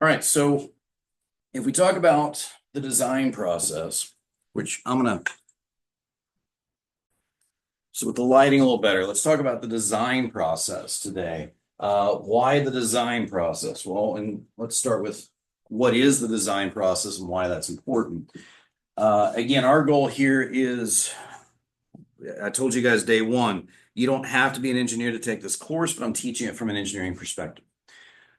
All right, so if we talk about the design process, which so with the lighting a little better, let's talk about the design process today. Why the design process? Well, and let's start with what is the design process and why that's important. Again, our goal here is, I told you guys day one, you don't have to be an engineer to take this course, but I'm teaching it from an engineering perspective.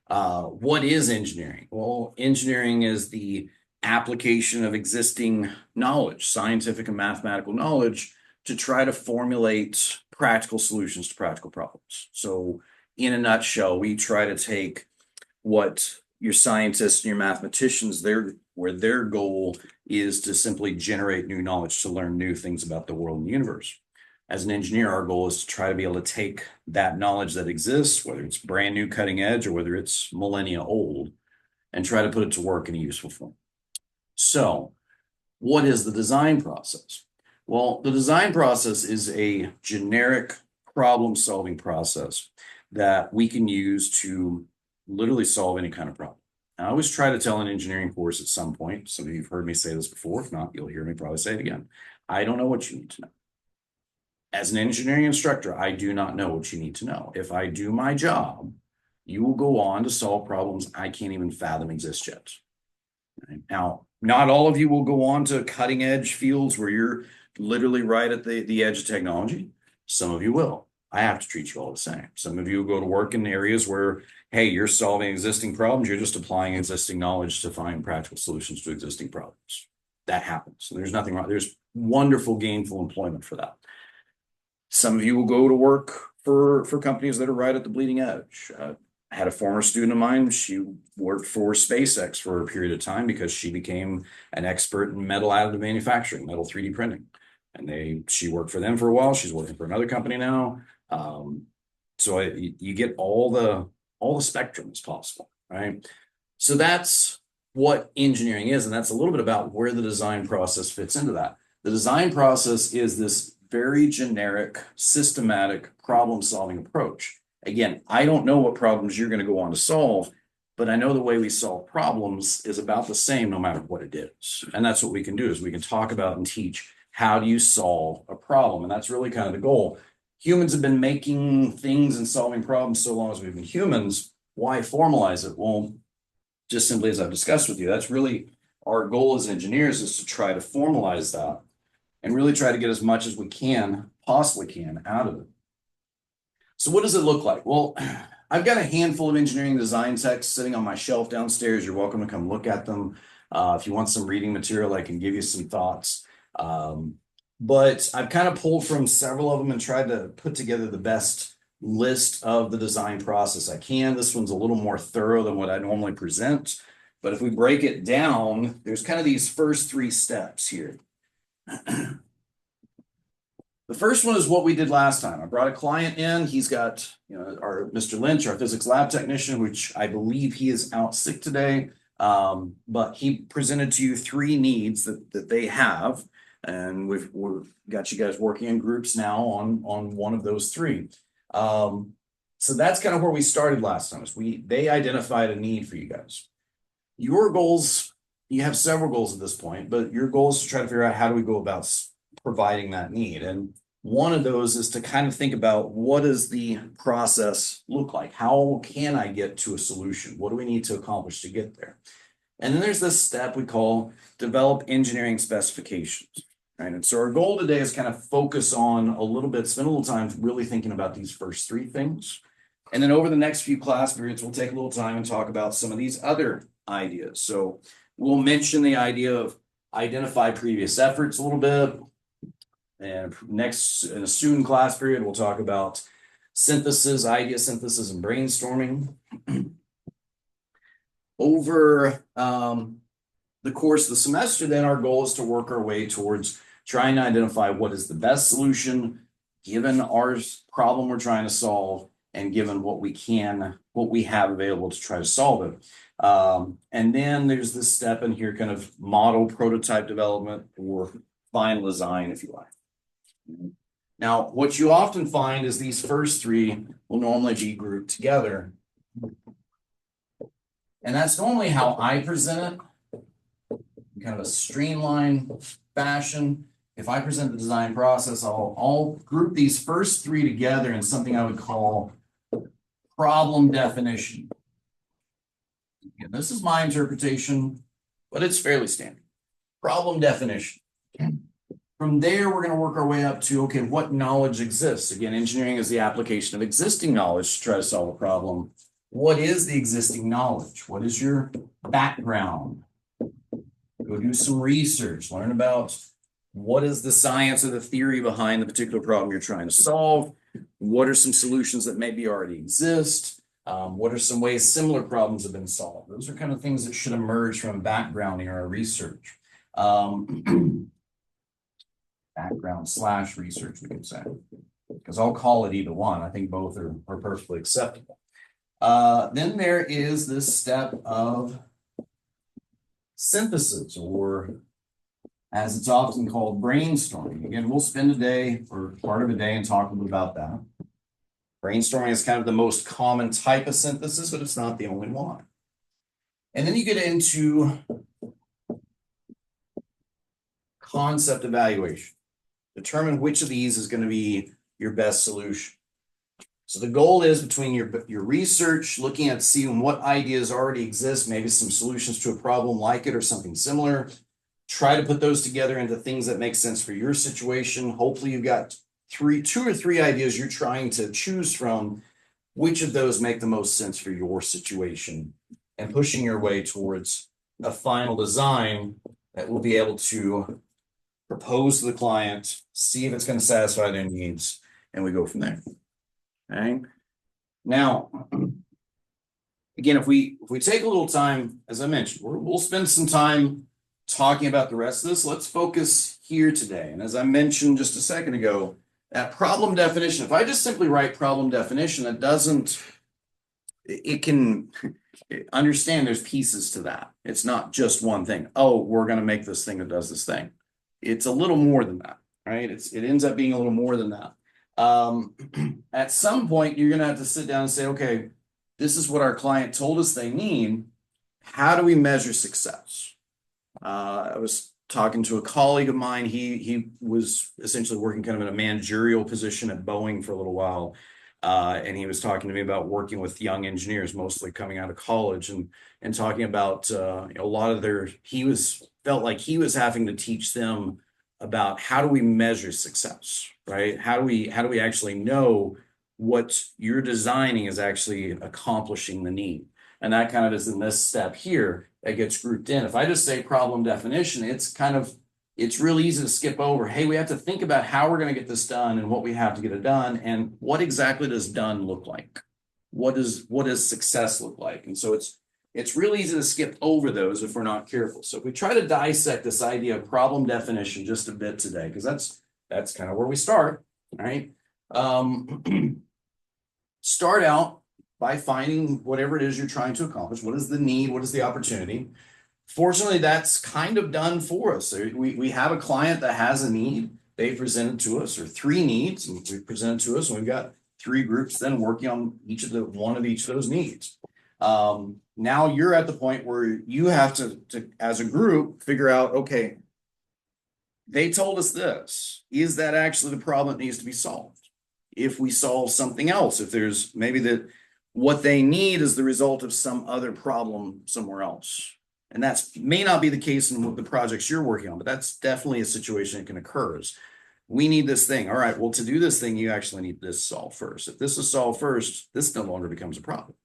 What is engineering? Well, engineering is the application of existing knowledge, scientific and mathematical knowledge, to try to formulate practical solutions to practical problems. So, in a nutshell, we try to take what your scientists and your mathematicians, their goal is to simply generate new knowledge, to learn new things about the world and the universe. As an engineer, our goal is to try to be able to take that knowledge that exists, whether it's brand new cutting edge or whether it's millennia old, and try to put it to work in a useful form. So, what is the design process? Well, the design process is a generic problem-solving process that we can use to literally solve any kind of problem. I always try to tell an engineering course at some point. Some of you have heard me say this before. If not, you'll hear me probably say it again. I don't know what you need to know. As an engineering instructor, I do not know what you need to know. If I do my job, you will go on to solve problems I can't even fathom exist yet. Right? Now, not all of you will go on to cutting edge fields where you're literally right at the edge of technology. Some of you will. I have to treat you all the same. Some of you will go to work in areas where, hey, you're solving existing problems. You're just applying existing knowledge to find practical solutions to existing problems. That happens. There's nothing wrong. There's wonderful gainful employment for that. Some of you will go to work for companies that are right at the bleeding edge. I had a former student of mine. She worked for SpaceX for a period of time because she became an expert in metal additive manufacturing, metal 3D printing. And she worked for them for a while. She's working for another company now. So you get all the spectrums possible, right? So that's what engineering is, and that's a little bit about where the design process fits into that. The design process is this very generic, systematic problem-solving approach. Again, I don't know what problems you're going to go on to solve, but I know the way we solve problems is about the same no matter what it is. And that's what we can do, is we can talk about and teach how do you solve a problem. And that's really kind of the goal. Humans have been making things and solving problems so long as we've been humans. Why formalize it? Well, just simply as I've discussed with you, that's really our goal as engineers, is to try to formalize that and really try to get as much as we possibly can out of it. So what does it look like? Well, I've got a handful of engineering design texts sitting on my shelf downstairs. You're welcome to come look at them. If you want some reading material, I can give you some thoughts. But I've kind of pulled from several of them and tried to put together the best list of the design process I can. This one's a little more thorough than what I normally present. But if we break it down, there's kind of these first three steps here. The first one is what we did last time. I brought a client in. He's got, our Mr. Lynch, our physics lab technician, which I believe he is out sick today. But he presented to you three needs that they have. And we've got you guys working in groups now on one of those three. So that's kind of where we started last time. They identified a need for you guys. Your goals, you have several goals at this point, but your goal is to try to figure out how do we go about providing that need. And one of those is to kind of think about, what does the process look like? How can I get to a solution? What do we need to accomplish to get there? And then there's this step we call develop engineering specifications. Right? And so our goal today is kind of focus on a little bit, spend a little time really thinking about these first three things. And then over the next few class periods, we'll take a little time and talk about some of these other ideas. So we'll mention the idea of identify previous efforts a little bit. And next, in a student class period, we'll talk about synthesis, idea synthesis, and brainstorming. Over the course of the semester, then our goal is to work our way towards trying to identify what is the best solution given our problem we're trying to solve, and given what we have available to try to solve it. And then there's this step in here, kind of model prototype development, or final design, if you like. Now, what you often find is these first three will normally be grouped together. And that's normally how I present it, in kind of a streamlined fashion. If I present the design process, I'll group these first three together in something I would call problem definition. And this is my interpretation, but it's fairly standard. Problem definition. From there, we're going to work our way up to, okay, what knowledge exists? Again, engineering is the application of existing knowledge to try to solve a problem. What is the existing knowledge? What is your background? Go do some research, learn about what is the science or the theory behind the particular problem you're trying to solve. What are some solutions that maybe already exist? What are some ways similar problems have been solved? Those are kind of things that should emerge from backgrounding or research. Background / research, we could say, because I'll call it either one. I think both are perfectly acceptable. Then there is this step of synthesis, or as it's often called, brainstorming. Again, we'll spend a day or part of a day and talk a little bit about that. Brainstorming is kind of the most common type of synthesis, but it's not the only one. And then you get into concept evaluation. Determine which of these is going to be your best solution. So the goal is between your research, looking at seeing what ideas already exist, maybe some solutions to a problem like it or something similar. Try to put those together into things that make sense for your situation. Hopefully you've got two or three ideas you're trying to choose from. Which of those make the most sense for your situation, and pushing your way towards a final design that will be able to propose to the client, see if it's going to satisfy their needs, and we go from there. Okay. Now, again, if we take a little time, as I mentioned, we'll spend some time talking about the rest of this. Let's focus here today. And as I mentioned just a second ago, that problem definition, if I just simply write problem definition, that doesn't, it can understand there's pieces to that. It's not just one thing. Oh, we're going to make this thing that does this thing. It's a little more than that, right? It ends up being a little more than that. At some point, you're going to have to sit down and say, okay, this is what our client told us they need. How do we measure success? I was talking to a colleague of mine. He was essentially working kind of in a managerial position at Boeing for a little while. And he was talking to me about working with young engineers, mostly coming out of college, and talking about a lot of felt like he was having to teach them about how do we measure success, right? How do we actually know what you're designing is actually accomplishing the need? And that kind of is in this step here that gets grouped in. If I just say problem definition, it's really easy to skip over. Hey, we have to think about how we're going to get this done and what we have to get it done, and what exactly does done look like? What does success look like? And so it's really easy to skip over those if we're not careful. So if we try to dissect this idea of problem definition just a bit today, because that's kind of where we start, right? Start out by finding whatever it is you're trying to accomplish. What is the need? What is the opportunity? Fortunately, that's kind of done for us. We have a client that has a need. They presented to us, or three needs, and we presented to us, and we've got three groups then working on one of each of those needs. Now you're at the point where you have to as a group figure out, okay, they told us this. Is that actually the problem that needs to be solved? If we solve something else, if there's maybe that what they need is the result of some other problem somewhere else. And that may not be the case in the projects you're working on, but that's definitely a situation that can occur. We need this thing. All right, well, to do this thing, you actually need this solved first. If this is solved first, this no longer becomes a problem.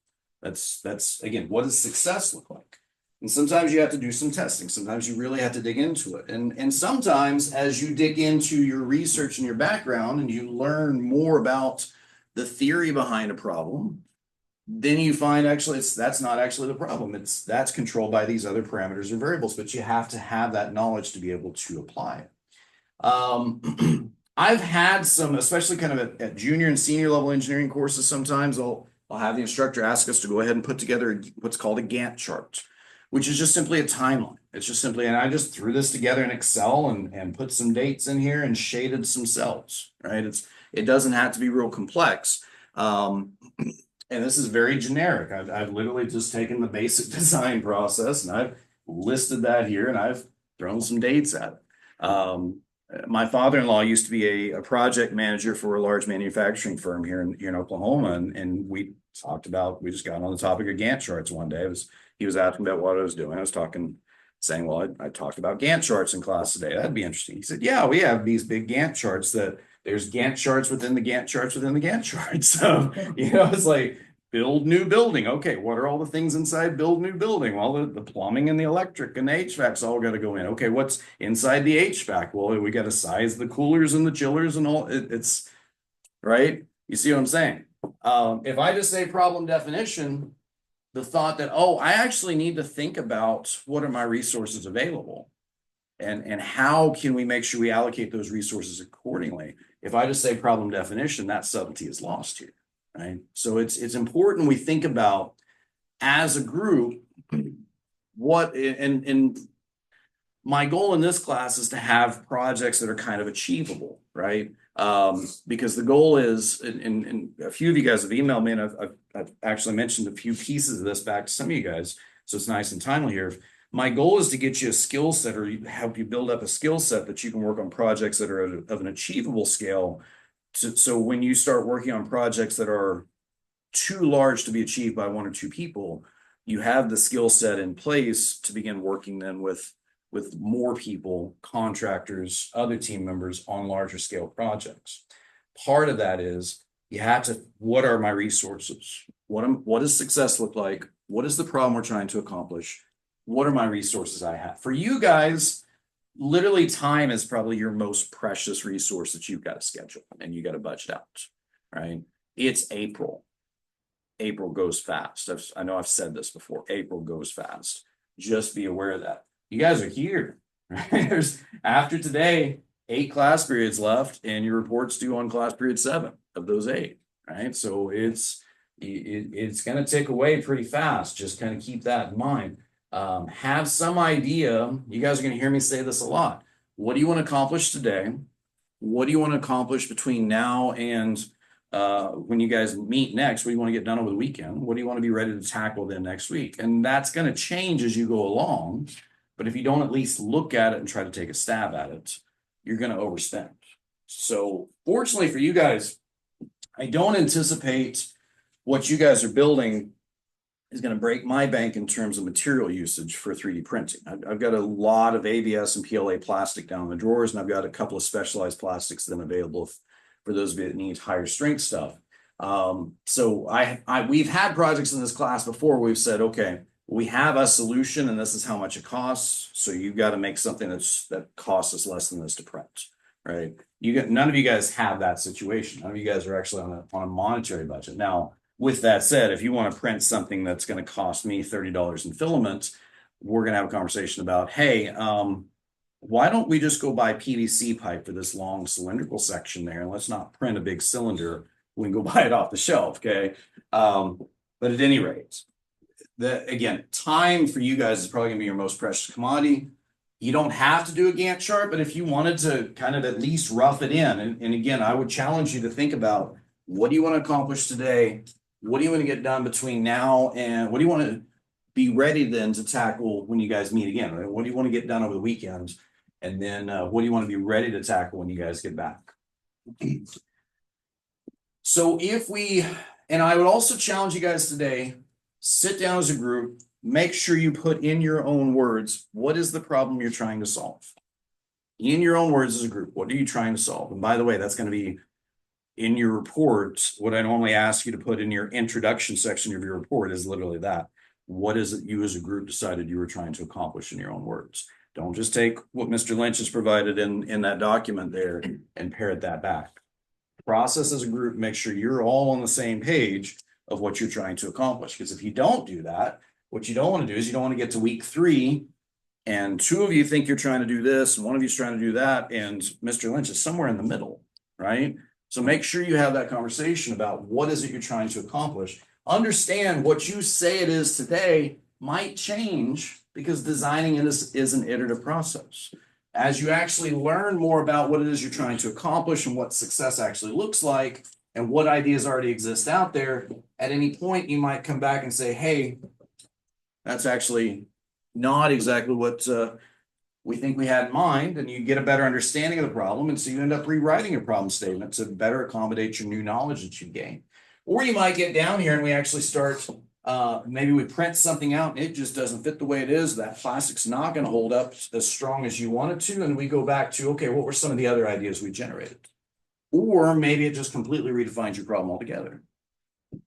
That's again, what does success look like? And sometimes you have to do some testing. Sometimes you really have to dig into it. And sometimes as you dig into your research and your background and you learn more about the theory behind a problem, then you find actually that's not actually the problem. That's controlled by these other parameters or variables, but you have to have that knowledge to be able to apply it. I've had some, especially kind of at junior and senior level engineering courses, sometimes I'll have the instructor ask us to go ahead and put together what's called a Gantt chart, which is just simply a timeline. It's just simply, and I just threw this together in Excel and put some dates in here and shaded some cells, right? It doesn't have to be real complex. and this is very generic. I've literally just taken the basic design process and I've listed that here and I've thrown some dates at it. My father-in-law used to be a project manager for a large manufacturing firm here in Oklahoma, and we just got on the topic of Gantt charts one day. He was asking about what I was doing. I was saying, well, I talked about Gantt charts in class today. That'd be interesting. He said, yeah, we have these big Gantt charts that there's Gantt charts within the Gantt charts within the Gantt charts. So, it's like build new building. Okay, what are all the things inside build new building? Well, the plumbing and the electric and the HVAC's all got to go in. Okay, what's inside the HVAC? Well, we got to size the coolers and the chillers and all. It's right. You see what I'm saying? If I just say problem definition, the thought that, oh, I actually need to think about what are my resources available and how can we make sure we allocate those resources accordingly. If I just say problem definition, that subtlety is lost here, right? So it's important we think about as a group what and my goal in this class is to have projects that are kind of achievable, right? Because the goal is, and a few of you guys have emailed me, and I've actually mentioned a few pieces of this back to some of you guys, so it's nice and timely here. My goal is to get you a skill set or help you build up a skill set that you can work on projects that are of an achievable scale. So when you start working on projects that are too large to be achieved by one or two people, you have the skill set in place to begin working then with more people, contractors, other team members on larger scale projects. Part of that is you have to, what are my resources? What does success look like? What is the problem we're trying to accomplish? What are my resources I have? For you guys, literally time is probably your most precious resource that you've got to schedule and you got to budget out, right? It's April. April goes fast. I know I've said this before. April goes fast. Just be aware of that. You guys are here, right? There's after today, 8 class periods left, and your report's due on class period 7 of those 8, right? So it's going to tick away pretty fast. Just kind of keep that in mind. Have some idea. You guys are going to hear me say this a lot. What do you want to accomplish today? What do you want to accomplish between now and when you guys meet next? What do you want to get done over the weekend? What do you want to be ready to tackle then next week? And that's going to change as you go along. But if you don't at least look at it and try to take a stab at it, you're going to overspend. So fortunately for you guys, I don't anticipate what you guys are building is going to break my bank in terms of material usage for 3D printing. I've got a lot of ABS and PLA plastic down in the drawers, and I've got a couple of specialized plastics then available for those of you that need higher strength stuff. So we've had projects in this class before where we've said, okay, we have a solution and this is how much it costs. So you've got to make something that costs us less than this to print, right? None of you guys have that situation. None of you guys are actually on a monetary budget. Now, with that said, if you want to print something that's going to cost me $30 in filament, we're going to have a conversation about, hey, why don't we just go buy PVC pipe for this long cylindrical section there, and let's not print a big cylinder. We can go buy it off the shelf, okay? But at any rate, again, time for you guys is probably going to be your most precious commodity. You don't have to do a Gantt chart, but if you wanted to kind of at least rough it in, and again, I would challenge you to think about what do you want to accomplish today? What do you want to get done between now and what do you want to be ready then to tackle when you guys meet again? Right? What do you want to get done over the weekend? And then what do you want to be ready to tackle when you guys get back? So and I would also challenge you guys today, sit down as a group, make sure you put in your own words, what is the problem you're trying to solve? In your own words as a group, what are you trying to solve? And by the way, that's going to be in your report. What I normally ask you to put in your introduction section of your report is literally that. What is it you as a group decided you were trying to accomplish in your own words? Don't just take what Mr. Lynch has provided in that document there and parrot that back. Process as a group, make sure you're all on the same page of what you're trying to accomplish. Because if you don't do that, what you don't want to do is you don't want to get to week 3 and 2 of you think you're trying to do this and one of you's trying to do that, and Mr. Lynch is somewhere in the middle, right? So make sure you have that conversation about what is it you're trying to accomplish. Understand what you say it is today might change because designing is an iterative process. As you actually learn more about what it is you're trying to accomplish and what success actually looks like and what ideas already exist out there, at any point you might come back and say, hey, that's actually not exactly what we think we had in mind, and you get a better understanding of the problem. And so you end up rewriting your problem statement to better accommodate your new knowledge that you gain. Or you might get down here and we actually start, maybe we print something out and it just doesn't fit the way it is. That plastic's not going to hold up as strong as you want it to. And we go back to, okay, what were some of the other ideas we generated? Or maybe it just completely redefines your problem altogether.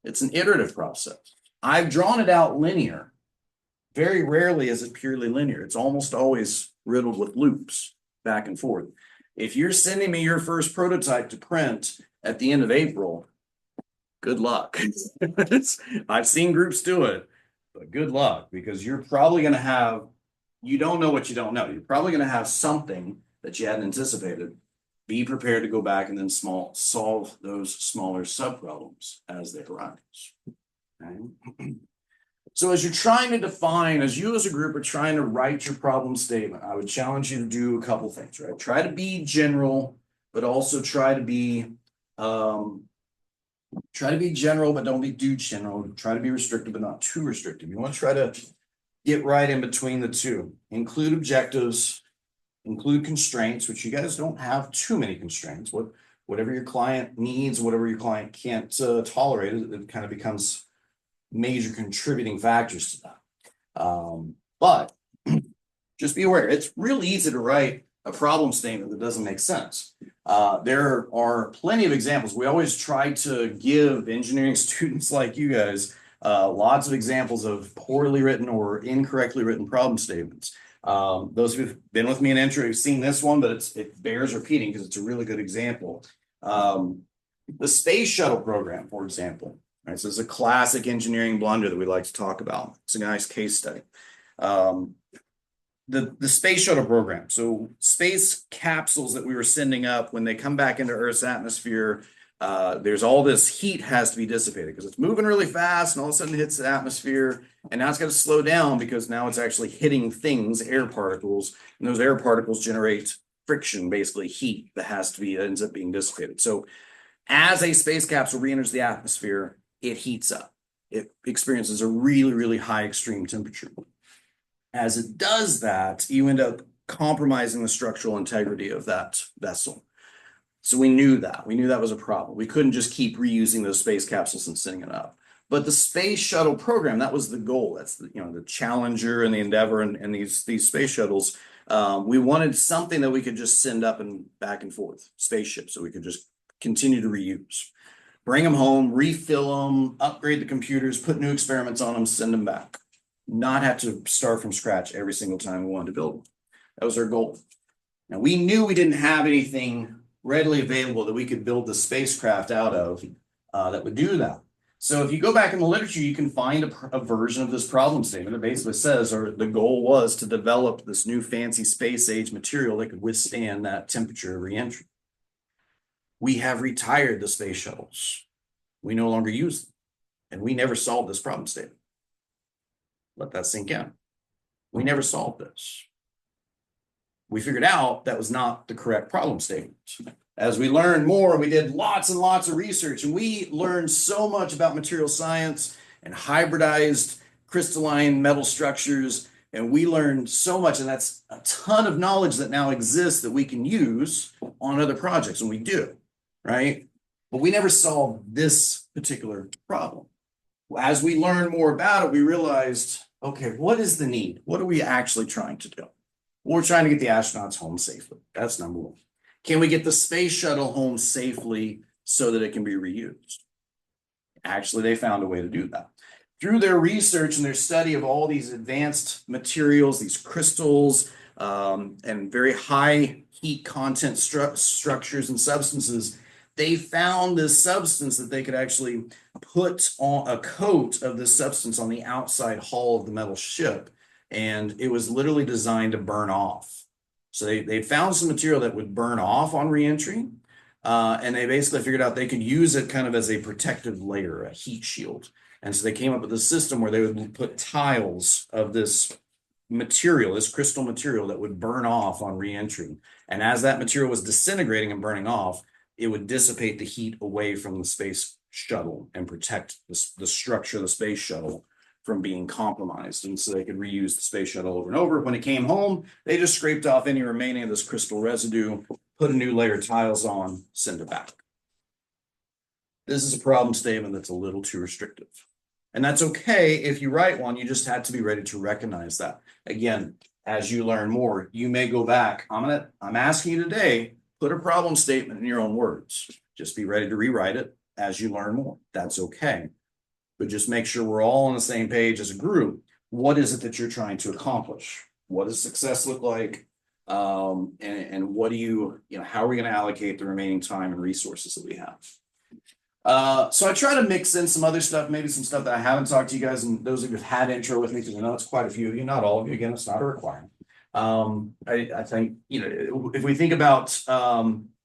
It's an iterative process. I've drawn it out linear. Very rarely is it purely linear. It's almost always riddled with loops back and forth. If you're sending me your first prototype to print at the end of April, good luck. I've seen groups do it, but good luck, because you're probably going to have, you don't know what you don't know. You're probably going to have something that you hadn't anticipated. Be prepared to go back and then solve those smaller subproblems as they arise. Okay? So as you're trying to define, as you as a group are trying to write your problem statement, I would challenge you to do a couple things, right? Try to be general, but also try to be general, but don't be too general. Try to be restrictive, but not too restrictive. You want to try to get right in between the two. Include objectives, include constraints, which you guys don't have too many constraints. Whatever your client needs, whatever your client can't tolerate, it kind of becomes major contributing factors to that. But just be aware, it's real easy to write a problem statement that doesn't make sense. There are plenty of examples. We always try to give engineering students like you guys lots of examples of poorly written or incorrectly written problem statements. Those who've been with me in intro have seen this one, but it bears repeating because it's a really good example. The space shuttle program, for example. Right, so this is a classic engineering blunder that we like to talk about. It's a nice case study. The space shuttle program. So space capsules that we were sending up, when they come back into Earth's atmosphere, there's all this heat has to be dissipated because it's moving really fast and all of a sudden it hits the atmosphere. And now it's got to slow down because now it's actually hitting things, air particles, and those air particles generate friction, basically heat that ends up being dissipated. So as a space capsule re-enters the atmosphere, it heats up. It experiences a really, really high extreme temperature. As it does that, you end up compromising the structural integrity of that vessel. So we knew that. We knew that was a problem. We couldn't just keep reusing those space capsules and sending it up. But the space shuttle program, that was the goal. That's the Challenger and the Endeavour and these space shuttles. We wanted something that we could just send up and back and forth, spaceships, so we could just continue to reuse. Bring them home, refill them, upgrade the computers, put new experiments on them, send them back. Not have to start from scratch every single time we wanted to build them. That was our goal. Now, we knew we didn't have anything readily available that we could build the spacecraft out of that would do that. So if you go back in the literature, you can find a version of this problem statement that basically says, or the goal was to develop this new fancy space age material that could withstand that temperature of reentry. We have retired the space shuttles. We no longer use them. And we never solved this problem statement. Let that sink in. We never solved this. We figured out that was not the correct problem statement. As we learned more, we did lots and lots of research, and we learned so much about material science and hybridized crystalline metal structures. And we learned so much, and that's a ton of knowledge that now exists that we can use on other projects, and we do. Right? But we never solved this particular problem. As we learned more about it, we realized, okay, what is the need? What are we actually trying to do? Well, we're trying to get the astronauts home safely. That's number one. Can we get the space shuttle home safely so that it can be reused? Actually, they found a way to do that. Through their research and their study of all these advanced materials, these crystals, and very high heat content structures and substances, they found this substance that they could actually put on a coat of this substance on the outside hull of the metal ship. And it was literally designed to burn off. So they found some material that would burn off on reentry. And they basically figured out they could use it kind of as a protective layer, a heat shield. And so they came up with a system where they would put tiles of this material, this crystal material that would burn off on reentry. And as that material was disintegrating and burning off, it would dissipate the heat away from the space shuttle and protect the structure of the space shuttle from being compromised. And so they could reuse the space shuttle over and over. When it came home, they just scraped off any remaining of this crystal residue, put a new layer of tiles on, send it back. This is a problem statement that's a little too restrictive. And that's okay if you write one, you just had to be ready to recognize that. Again, as you learn more, you may go back. I'm asking you today, put a problem statement in your own words. Just be ready to rewrite it as you learn more. That's okay. But just make sure we're all on the same page as a group. What is it that you're trying to accomplish? What does success look like? And what do how are we going to allocate the remaining time and resources that we have? So I try to mix in some other stuff, maybe some stuff that I haven't talked to you guys, and those of you who've had intro with me, because I know it's quite a few of you, not all of you. Again, it's not a requirement. I think, if we think about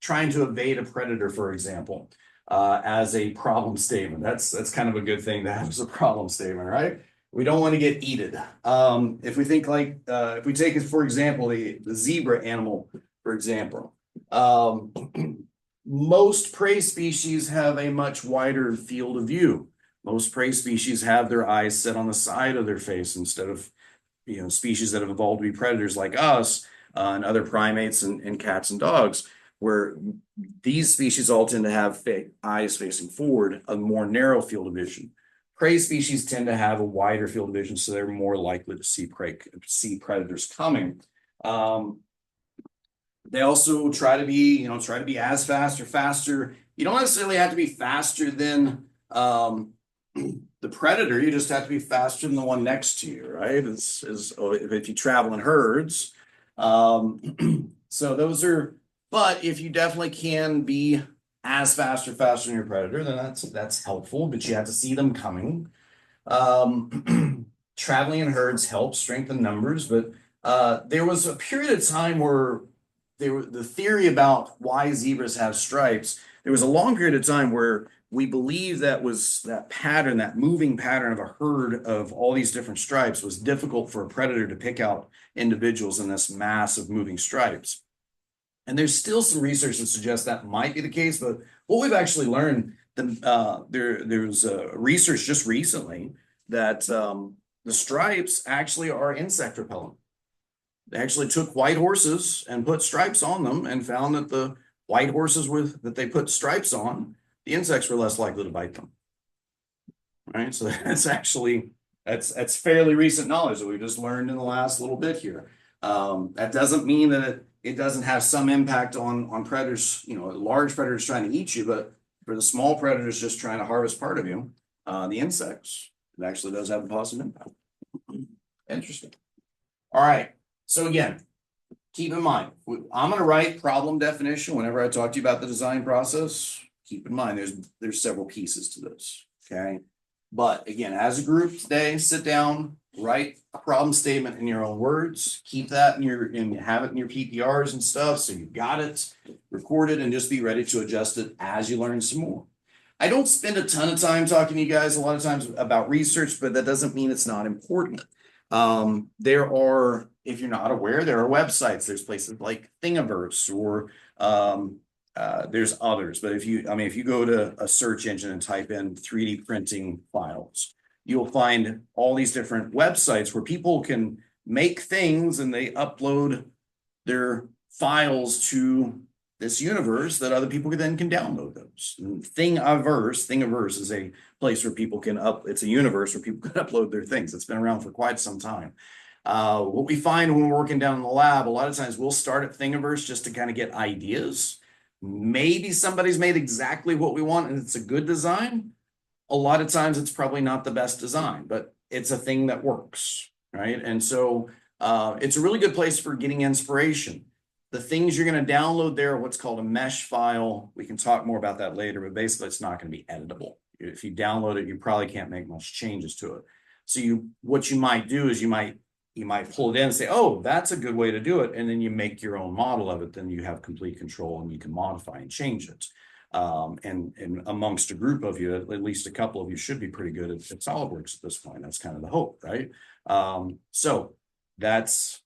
trying to evade a predator, for example, as a problem statement, that's kind of a good thing to have as a problem statement, right? We don't want to get eated. If we think like, if we take it, for example, the zebra animal, for example, most prey species have a much wider field of view. Most prey species have their eyes set on the side of their face instead of, species that have evolved to be predators like us and other primates and cats and dogs, where these species all tend to have eyes facing forward, a more narrow field of vision. Prey species tend to have a wider field of vision, so they're more likely to see predators coming. They also try to be as fast or faster. You don't necessarily have to be faster than the predator. You just have to be faster than the one next to you, right? If you travel in herds. So those are, but if you definitely can be as fast or faster than your predator, then that's helpful, but you have to see them coming. Traveling in herds helps strengthen numbers, but there was a period of time where the theory about why zebras have stripes, there was a long period of time where we believed that pattern, that moving pattern of a herd of all these different stripes was difficult for a predator to pick out individuals in this mass of moving stripes. And there's still some research that suggests that might be the case, but what we've actually learned, there's research just recently that the stripes actually are insect repellent. They actually took white horses and put stripes on them and found that the white horses that they put stripes on, the insects were less likely to bite them. Right? So that's fairly recent knowledge that we just learned in the last little bit here. That doesn't mean that it doesn't have some impact on predators, large predators trying to eat you, but for the small predators just trying to harvest part of you, the insects, it actually does have a positive impact. Interesting. All right. So again, keep in mind, I'm going to write problem definition whenever I talk to you about the design process. Keep in mind, there's several pieces to this, okay? But again, as a group today, sit down, write a problem statement in your own words, keep that and have it in your PPRs and stuff, so you've got it, record it, and just be ready to adjust it as you learn some more. I don't spend a ton of time talking to you guys a lot of times about research, but that doesn't mean it's not important. There are, if you're not aware, there are websites. There's places like Thingiverse or there's others. But if you go to a search engine and type in 3D printing files, you'll find all these different websites where people can make things and they upload their files to this universe that other people then can download those. Thingiverse is a place where people can it's a universe where people can upload their things. It's been around for quite some time. What we find when we're working down in the lab, a lot of times we'll start at Thingiverse just to kind of get ideas. Maybe somebody's made exactly what we want and it's a good design. A lot of times it's probably not the best design, but it's a thing that works, right? And so it's a really good place for getting inspiration. The things you're going to download there are what's called a mesh file. We can talk more about that later, but basically it's not going to be editable. If you download it, you probably can't make much changes to it. So what you might do is you might pull it in and say, oh, that's a good way to do it. And then you make your own model of it. Then you have complete control and you can modify and change it. And amongst a group of you, at least a couple of you should be pretty good at SolidWorks at this point. That's kind of the hope, right? So that's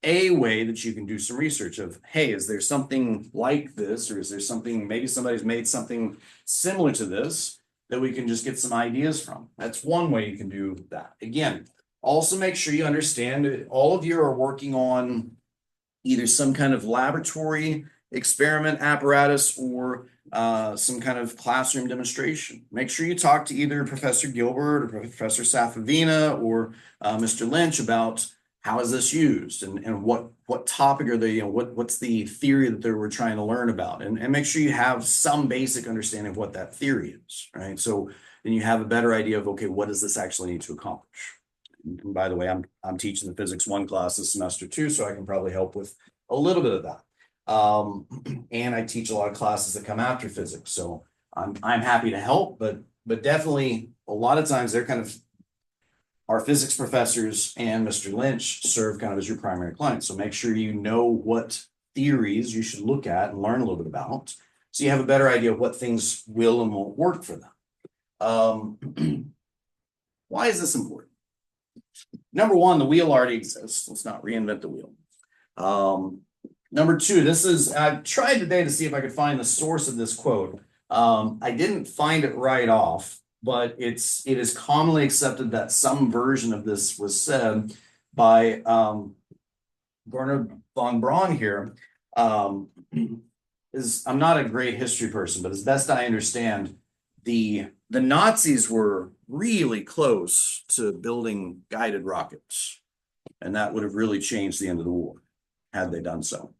a way that you can do some research of, hey, is there something like this, or is there something, maybe somebody's made something similar to this that we can just get some ideas from. That's one way you can do that. Again, also make sure you understand that all of you are working on either some kind of laboratory experiment apparatus or some kind of classroom demonstration. Make sure you talk to either Professor Gilbert or Professor Safavina or Mr. Lynch about how is this used and what topic are they, what's the theory that they were trying to learn about, and make sure you have some basic understanding of what that theory is, right? So then you have a better idea of, okay, what does this actually need to accomplish? And by the way, I'm teaching the Physics 1 class this semester too, so I can probably help with a little bit of that. And I teach a lot of classes that come after physics, so I'm happy to help, but definitely a lot of times they're kind of our physics professors, and Mr. Lynch serve kind of as your primary client. So make sure you know what theories you should look at and learn a little bit about, so you have a better idea of what things will and won't work for them. Why is this important? Number one, the wheel already exists. Let's not reinvent the wheel. Number two, I tried today to see if I could find the source of this quote. I didn't find it right off, but it is commonly accepted that some version of this was said by Bernard von Braun here. I'm not a great history person, but as best I understand, the Nazis were really close to building guided rockets, and that would have really changed the end of the war had they done so.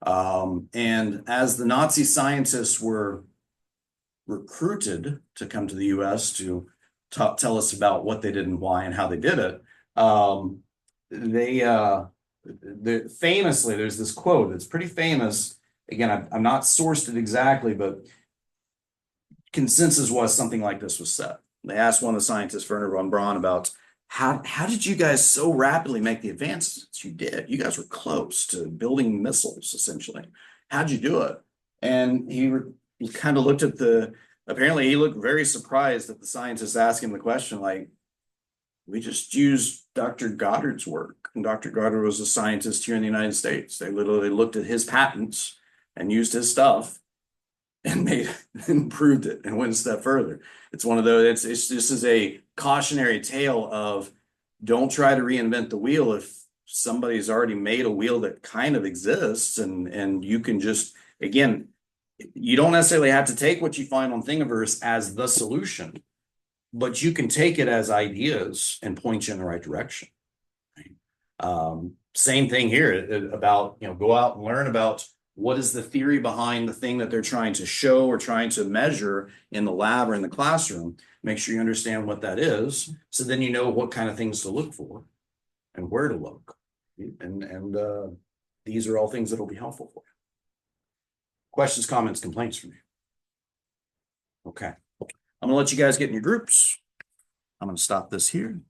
And as the Nazi scientists were recruited to come to the US to tell us about what they did and why and how they did it, famously, there's this quote that's pretty famous. Again, I'm not sourced it exactly, but consensus was something like this was said. They asked one of the scientists, Werner von Braun, about how did you guys so rapidly make the advances you did? You guys were close to building missiles, essentially. How'd you do it? And he kind of looked at apparently he looked very surprised that the scientists asked him the question, like, we just used Dr. Goddard's work. And Dr. Goddard was a scientist here in the United States. They literally looked at his patents and used his stuff and improved it and went a step further. It's one of those, this is a cautionary tale of, don't try to reinvent the wheel if somebody's already made a wheel that kind of exists, and you can just, again, you don't necessarily have to take what you find on Thingiverse as the solution, but you can take it as ideas and point you in the right direction. Right? Same thing here about, go out and learn about what is the theory behind the thing that they're trying to show or trying to measure in the lab or in the classroom. Make sure you understand what that is, so then you know what kind of things to look for and where to look. And these are all things that will be helpful for you. Questions, comments, complaints from you? Okay. I'm going to let you guys get in your groups. I'm going to stop this here.